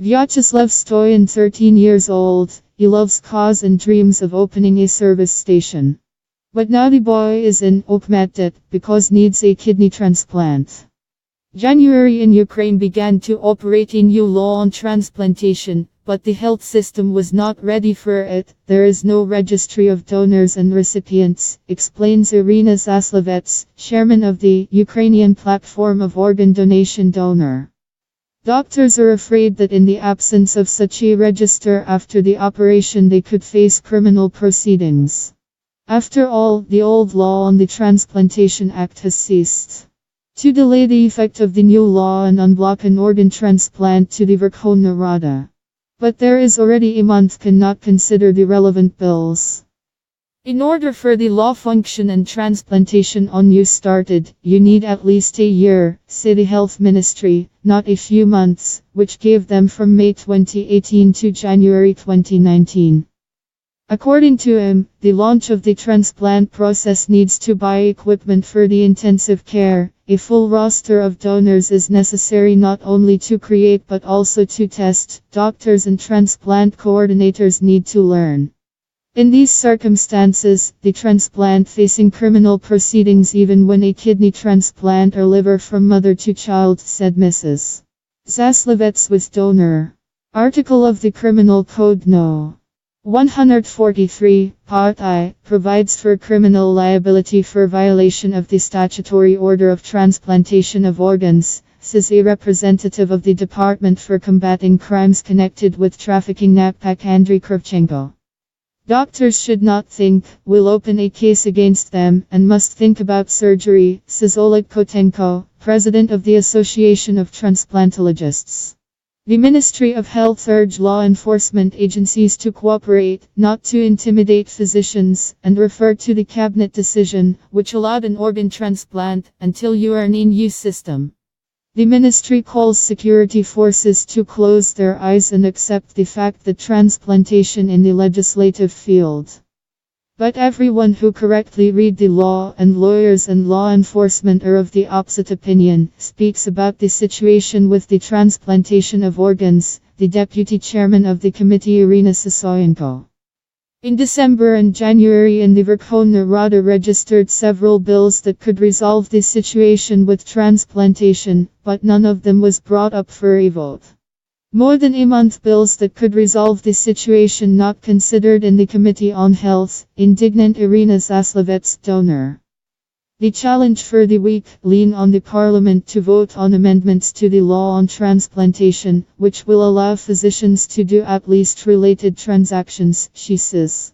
Vyacheslav Stoyan, 13 years old, he loves cars and dreams of opening a service station. But now the boy is in OKHMATDYT because needs a kidney transplant. January in Ukraine began to operate a new law on transplantation, but the health system was not ready for it. There is no registry of donors and recipients, explains Irina Zaslovets, chairman of the Ukrainian platform of organ donation donor. Doctors are afraid that in the absence of such a register after the operation they could face criminal proceedings. After all, the old law on the Transplantation Act has ceased. To delay the effect of the new law and unblock an organ transplant to the Verkhovna Rada. But there is already a month cannot consider the relevant bills. In order for the law function and transplantation on you started, you need at least a year, say the health ministry, not a few months, which gave them from May 2018 to January 2019. According to him, the launch of the transplant process needs to buy equipment for the intensive care. A full roster of donors is necessary not only to create but also to test. Doctors and transplant coordinators need to learn. In these circumstances, the transplant facing criminal proceedings even when a kidney transplant or liver from mother to child, said Mrs. Zaslovets with donor. Article of the Criminal Code No. 143, Part I, provides for criminal liability for violation of the statutory order of transplantation of organs, says a representative of the Department for Combating Crimes Connected with Trafficking NAPAC Andriy Kravchenko. Doctors should not think, we'll open a case against them, and must think about surgery, says Oleg Kotenko, president of the Association of Transplantologists. The Ministry of Health urged law enforcement agencies to cooperate, not to intimidate physicians, and refer to the cabinet decision, which allowed an organ transplant, until you are in a new system. The ministry calls security forces to close their eyes and accept the fact that transplantation in the legislative field. But everyone who correctly read the law, and lawyers and law enforcement are of the opposite opinion, speaks about the situation with the transplantation of organs, the deputy chairman of the committee Irina Sasoyenko. In December and January the Verkhovna Rada registered several bills that could resolve the situation with transplantation, but none of them was brought up for a vote. More than a month bills that could resolve the situation not considered in the Committee on Health, indignant Irina Zaslovets, donor. The challenge for the week, lean on the parliament to vote on amendments to the law on transplantation, which will allow physicians to do at least related transactions, she says.